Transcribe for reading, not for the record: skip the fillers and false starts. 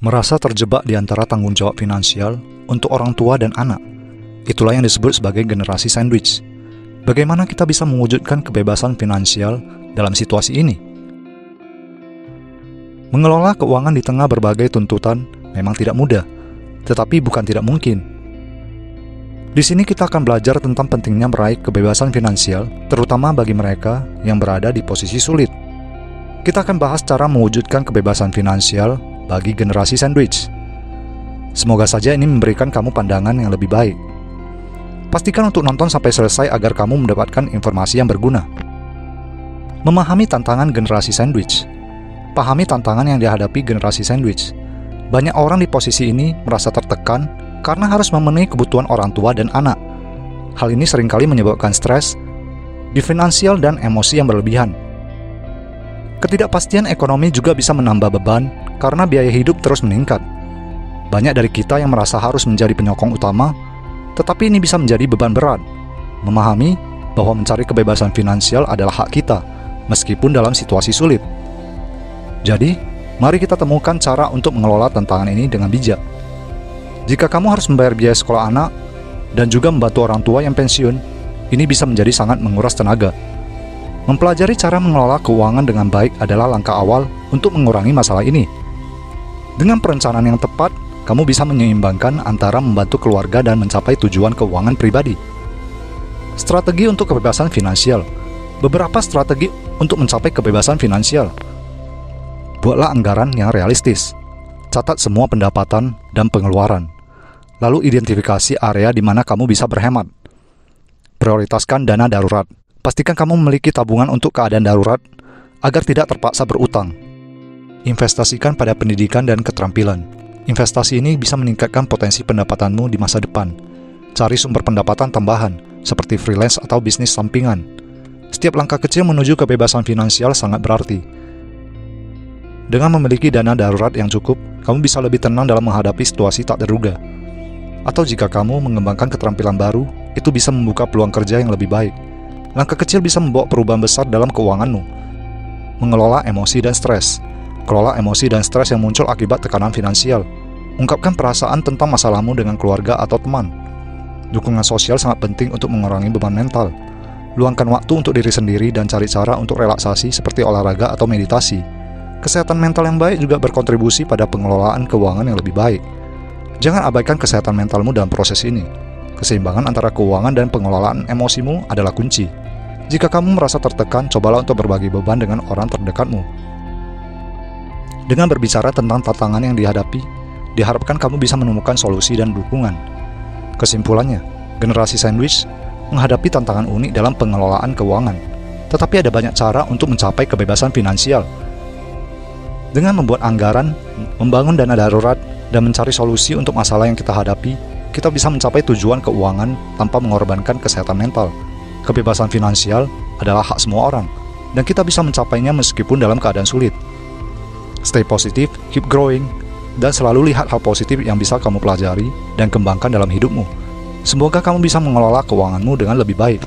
Merasa terjebak di antara tanggung jawab finansial untuk orang tua dan anak. Itulah yang disebut sebagai generasi sandwich. Bagaimana kita bisa mewujudkan kebebasan finansial dalam situasi ini? Mengelola keuangan di tengah berbagai tuntutan memang tidak mudah, tetapi bukan tidak mungkin. Di sini kita akan belajar tentang pentingnya meraih kebebasan finansial, terutama bagi mereka yang berada di posisi sulit. Kita akan bahas cara mewujudkan kebebasan finansial bagi generasi sandwich. Semoga saja ini memberikan kamu pandangan yang lebih baik. Pastikan untuk nonton sampai selesai agar kamu mendapatkan informasi yang berguna. Memahami tantangan generasi sandwich. Pahami tantangan yang dihadapi generasi sandwich. Banyak orang di posisi ini merasa tertekan karena harus memenuhi kebutuhan orang tua dan anak. Hal ini seringkali menyebabkan stres di finansial dan emosi yang berlebihan. Ketidakpastian ekonomi juga bisa menambah beban karena biaya hidup terus meningkat. Banyak dari kita yang merasa harus menjadi penyokong utama, tetapi ini bisa menjadi beban berat. Memahami bahwa mencari kebebasan finansial adalah hak kita, meskipun dalam situasi sulit. Jadi, mari kita temukan cara untuk mengelola tantangan ini dengan bijak. Jika kamu harus membayar biaya sekolah anak, dan juga membantu orang tua yang pensiun, ini bisa menjadi sangat menguras tenaga. Mempelajari cara mengelola keuangan dengan baik adalah langkah awal untuk mengurangi masalah ini. Dengan perencanaan yang tepat, kamu bisa menyeimbangkan antara membantu keluarga dan mencapai tujuan keuangan pribadi. Strategi untuk kebebasan finansial. Beberapa strategi untuk mencapai kebebasan finansial. Buatlah anggaran yang realistis. Catat semua pendapatan dan pengeluaran. Lalu identifikasi area di mana kamu bisa berhemat. Prioritaskan dana darurat. Pastikan kamu memiliki tabungan untuk keadaan darurat agar tidak terpaksa berutang. Investasikan pada pendidikan dan keterampilan. Investasi ini bisa meningkatkan potensi pendapatanmu di masa depan. Cari sumber pendapatan tambahan, seperti freelance atau bisnis sampingan. Setiap langkah kecil menuju kebebasan finansial sangat berarti. Dengan memiliki dana darurat yang cukup, kamu bisa lebih tenang dalam menghadapi situasi tak terduga. Atau jika kamu mengembangkan keterampilan baru, itu bisa membuka peluang kerja yang lebih baik. Langkah kecil bisa membawa perubahan besar dalam keuanganmu. Mengelola emosi dan stres. Kelola emosi dan stres yang muncul akibat tekanan finansial. Ungkapkan perasaan tentang masalahmu dengan keluarga atau teman. Dukungan sosial sangat penting untuk mengurangi beban mental. Luangkan waktu untuk diri sendiri dan cari cara untuk relaksasi seperti olahraga atau meditasi. Kesehatan mental yang baik juga berkontribusi pada pengelolaan keuangan yang lebih baik. Jangan abaikan kesehatan mentalmu dalam proses ini. Keseimbangan antara keuangan dan pengelolaan emosimu adalah kunci. Jika kamu merasa tertekan, cobalah untuk berbagi beban dengan orang terdekatmu. Dengan berbicara tentang tantangan yang dihadapi, diharapkan kamu bisa menemukan solusi dan dukungan. Kesimpulannya, generasi sandwich menghadapi tantangan unik dalam pengelolaan keuangan, tetapi ada banyak cara untuk mencapai kebebasan finansial. Dengan membuat anggaran, membangun dana darurat, dan mencari solusi untuk masalah yang kita hadapi, kita bisa mencapai tujuan keuangan tanpa mengorbankan kesehatan mental. Kebebasan finansial adalah hak semua orang, dan kita bisa mencapainya meskipun dalam keadaan sulit. Stay positive, keep growing, dan selalu lihat hal positif yang bisa kamu pelajari dan kembangkan dalam hidupmu. Semoga kamu bisa mengelola keuanganmu dengan lebih baik.